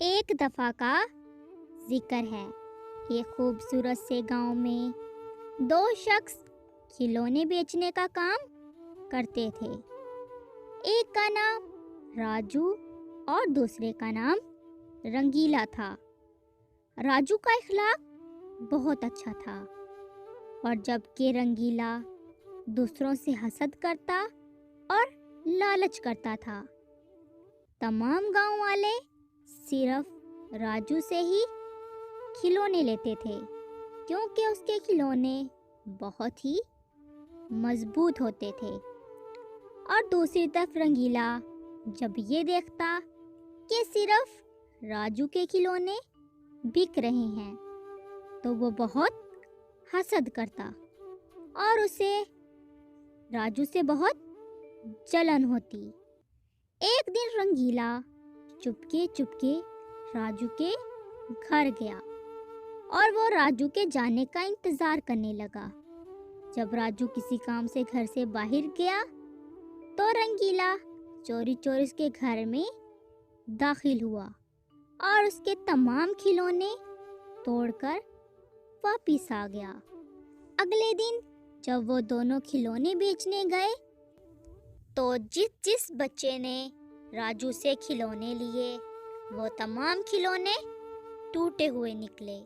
एक दफ़ा का जिक्र है। एक खूबसूरत से गांव में दो शख्स खिलौने बेचने का काम करते थे। एक का नाम राजू और दूसरे का नाम रंगीला था। राजू का इखलाक बहुत अच्छा था और जबकि रंगीला दूसरों से हसद करता और लालच करता था। तमाम गांव वाले सिर्फ राजू से ही खिलौने लेते थे क्योंकि उसके खिलौने बहुत ही मजबूत होते थे। और दूसरी तरफ रंगीला जब ये देखता कि सिर्फ राजू के खिलौने बिक रहे हैं तो वो बहुत हसद करता और उसे राजू से बहुत जलन होती। एक दिन रंगीला चुपके चुपके राजू के घर गया और वो राजू के जाने का इंतज़ार करने लगा। जब राजू किसी काम से घर से बाहर गया तो रंगीला चोरी चोरी उसके घर में दाखिल हुआ और उसके तमाम खिलौने तोड़कर वापिस आ गया। अगले दिन जब वो दोनों खिलौने बेचने गए तो जिस बच्चे ने राजू से खिलौने लिए वो तमाम खिलौने टूटे हुए निकले।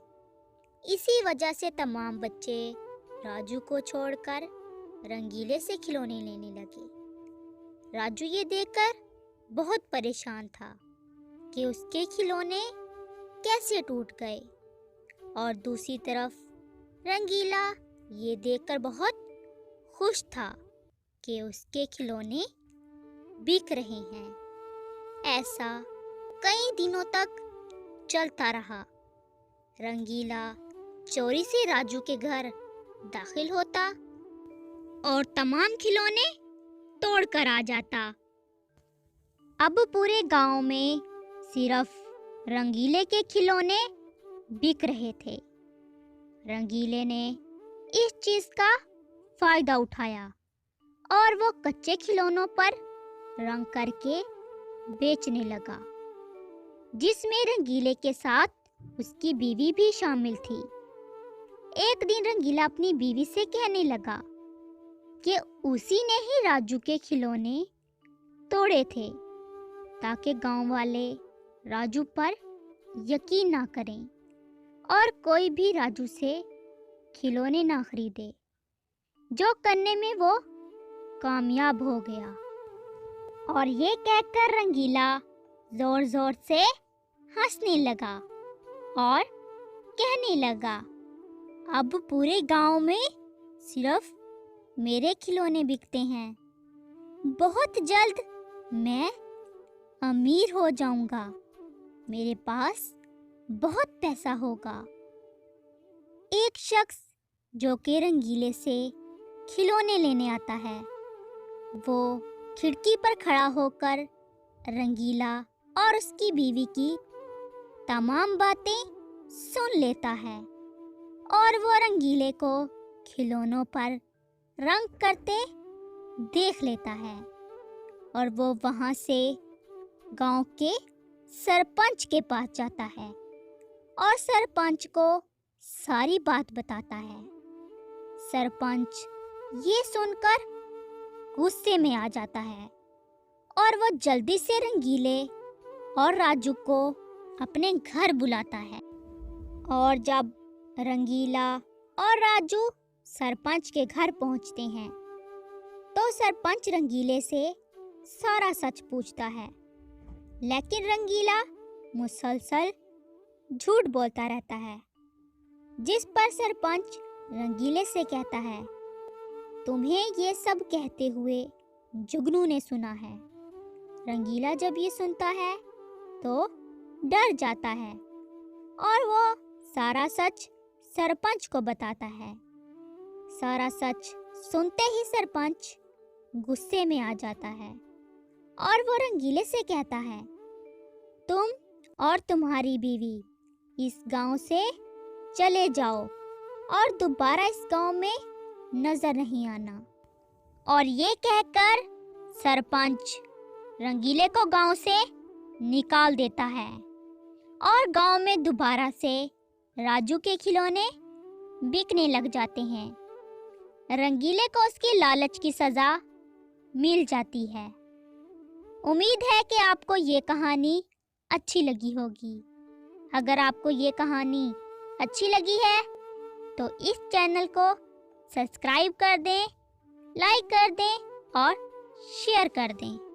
इसी वजह से तमाम बच्चे राजू को छोड़कर रंगीले से खिलौने लेने लगे। राजू ये देखकर बहुत परेशान था कि उसके खिलौने कैसे टूट गए और दूसरी तरफ रंगीला ये देखकर बहुत खुश था कि उसके खिलौने बिक रहे हैं। ऐसा कई दिनों तक चलता रहा। रंगीला चोरी से राजू के घर दाखिल होता और तमाम खिलौने तोड़कर आ जाता। अब पूरे गांव में सिर्फ रंगीले के खिलौने बिक रहे थे। रंगीले ने इस चीज का फायदा उठाया और वो कच्चे खिलौनों पर रंग करके बेचने लगा, जिसमें रंगीले के साथ उसकी बीवी भी शामिल थी। एक दिन रंगीला अपनी बीवी से कहने लगा कि उसी ने ही राजू के खिलौने तोड़े थे ताकि गांव वाले राजू पर यकीन ना करें और कोई भी राजू से खिलौने ना खरीदे, जो करने में वो कामयाब हो गया। और ये कहकर रंगीला जोर जोर से हंसने लगा और कहने लगा, अब पूरे गांव में सिर्फ मेरे खिलौने बिकते हैं। बहुत जल्द मैं अमीर हो जाऊंगा, मेरे पास बहुत पैसा होगा। एक शख्स जो कि रंगीले से खिलौने लेने आता है, वो खिड़की पर खड़ा होकर रंगीला और उसकी बीवी की तमाम बातें सुन लेता है और वो रंगीले को खिलौनों पर रंग करते देख लेता है और वो वहाँ से गांव के सरपंच के पास जाता है और सरपंच को सारी बात बताता है। सरपंच ये सुनकर गुस्से में आ जाता है और वो जल्दी से रंगीले और राजू को अपने घर बुलाता है। और जब रंगीला और राजू सरपंच के घर पहुंचते हैं तो सरपंच रंगीले से सारा सच पूछता है, लेकिन रंगीला मुसलसल झूठ बोलता रहता है, जिस पर सरपंच रंगीले से कहता है, तुम्हें ये सब कहते हुए जुगनू ने सुना है। रंगीला जब ये सुनता है तो डर जाता है और वो सारा सच सरपंच को बताता है। सारा सच सुनते ही सरपंच गुस्से में आ जाता है और वो रंगीले से कहता है, तुम और तुम्हारी बीवी इस गांव से चले जाओ और दोबारा इस गांव में नजर नहीं आना। और ये कहकर सरपंच रंगीले को गांव से निकाल देता है और गांव में दोबारा से राजू के खिलौने बिकने लग जाते हैं। रंगीले को उसकी लालच की सज़ा मिल जाती है। उम्मीद है कि आपको ये कहानी अच्छी लगी होगी। अगर आपको ये कहानी अच्छी लगी है तो इस चैनल को सब्सक्राइब कर दें, लाइक कर दें और शेयर कर दें।